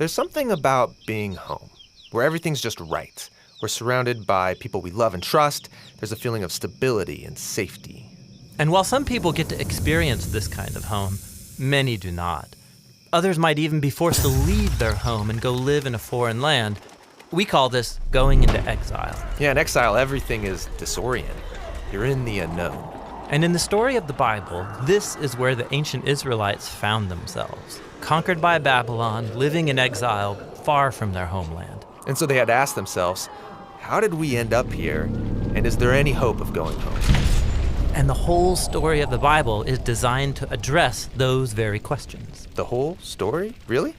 There's something about being home, where everything's just right. We're surrounded by people we love and trust. There's a feeling of stability and safety. And while some people get to experience this kind of home, many do not. Others might even be forced to leave their home and go live in a foreign land. We call this going into exile. Yeah, in exile, everything is disorienting. You're in the unknown. And in the story of the Bible, this is where the ancient Israelites found themselves, conquered by Babylon, living in exile, far from their homeland. And so they had to ask themselves, how did we end up here? And is there any hope of going home? And the whole story of the Bible is designed to address those very questions. The whole story? Really?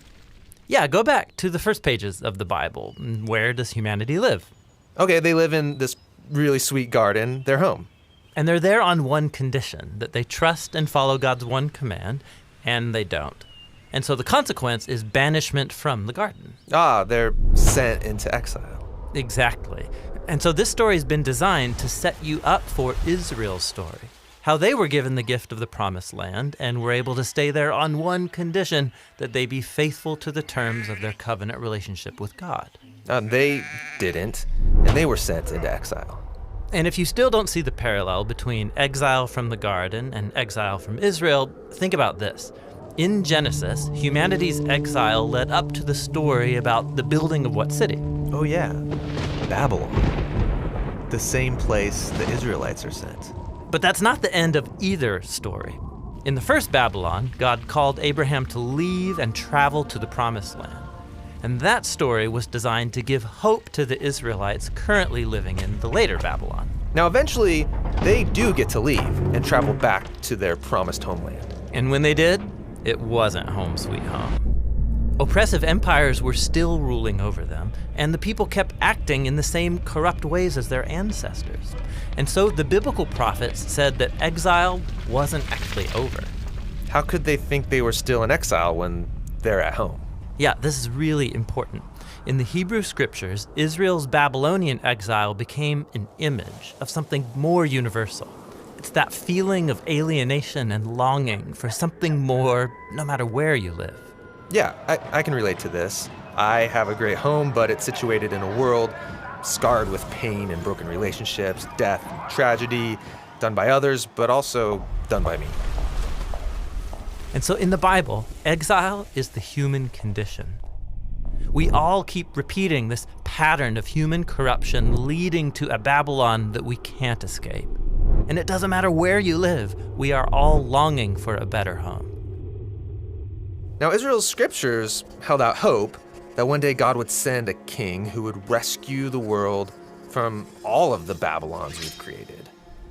Yeah, go back to the first pages of the Bible. Where does humanity live? Okay, they live in this really sweet garden, their home. And they're there on one condition, that they trust and follow God's one command, and they don't. And so the consequence is banishment from the garden. Ah, they're sent into exile. Exactly. And so this story has been designed to set you up for Israel's story, how they were given the gift of the promised land and were able to stay there on one condition, that they be faithful to the terms of their covenant relationship with God. They didn't, and they were sent into exile. And if you still don't see the parallel between exile from the garden and exile from Israel, think about this. In Genesis, humanity's exile led up to the story about the building of what city? Oh yeah, Babylon. The same place the Israelites are sent. But that's not the end of either story. In the first Babylon, God called Abraham to leave and travel to the promised land. And that story was designed to give hope to the Israelites currently living in the later Babylon. Now eventually, they do get to leave and travel back to their promised homeland. And when they did, it wasn't home sweet home. Oppressive empires were still ruling over them, and the people kept acting in the same corrupt ways as their ancestors. And so the biblical prophets said that exile wasn't actually over. How could they think they were still in exile when they're at home? Yeah, this is really important. In the Hebrew scriptures, Israel's Babylonian exile became an image of something more universal. It's that feeling of alienation and longing for something more, no matter where you live. Yeah, I can relate to this. I have a great home, but it's situated in a world scarred with pain and broken relationships, death, and tragedy, done by others, but also done by me. And so in the Bible, exile is the human condition. We all keep repeating this pattern of human corruption leading to a Babylon that we can't escape. And it doesn't matter where you live, we are all longing for a better home. Now, Israel's scriptures held out hope that one day God would send a king who would rescue the world from all of the Babylons we've created.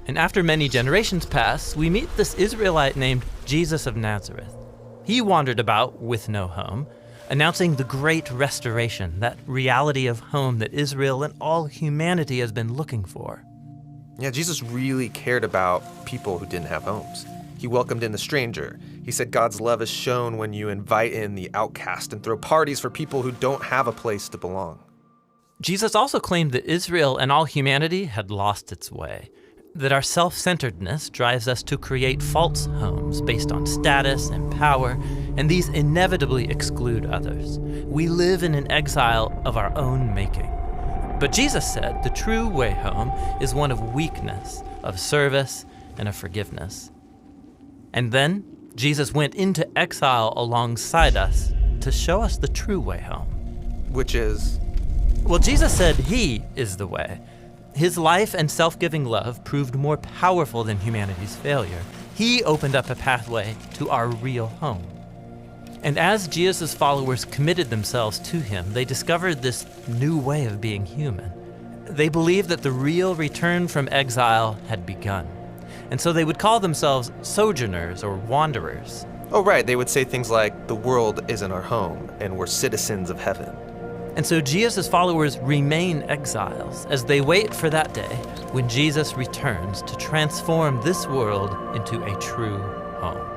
And after many generations pass, we meet this Israelite named Jesus of Nazareth. He wandered about with no home, announcing the great restoration, that reality of home that Israel and all humanity has been looking for. Yeah, Jesus really cared about people who didn't have homes. He welcomed in the stranger. He said God's love is shown when you invite in the outcast and throw parties for people who don't have a place to belong. Jesus also claimed that Israel and all humanity had lost its way, that our self-centeredness drives us to create false homes based on status and power, and these inevitably exclude others. We live in an exile of our own making. But Jesus said the true way home is one of weakness, of service, and of forgiveness. And then Jesus went into exile alongside us to show us the true way home. Which is? Well, Jesus said he is the way. His life and self-giving love proved more powerful than humanity's failure. He opened up a pathway to our real home. And as Jesus' followers committed themselves to him, they discovered this new way of being human. They believed that the real return from exile had begun. And so they would call themselves sojourners or wanderers. Oh, right. They would say things like, the world isn't our home, and we're citizens of heaven. And so Jesus' followers remain exiles as they wait for that day when Jesus returns to transform this world into a true home.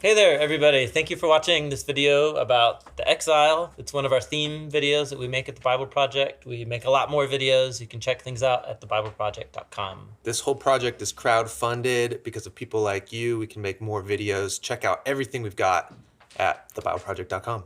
Hey there, everybody. Thank you for watching this video about the exile. It's one of our theme videos that we make at the Bible Project. We make a lot more videos. You can check things out at thebibleproject.com. This whole project is crowdfunded because of people like you. We can make more videos. Check out everything we've got at thebibleproject.com.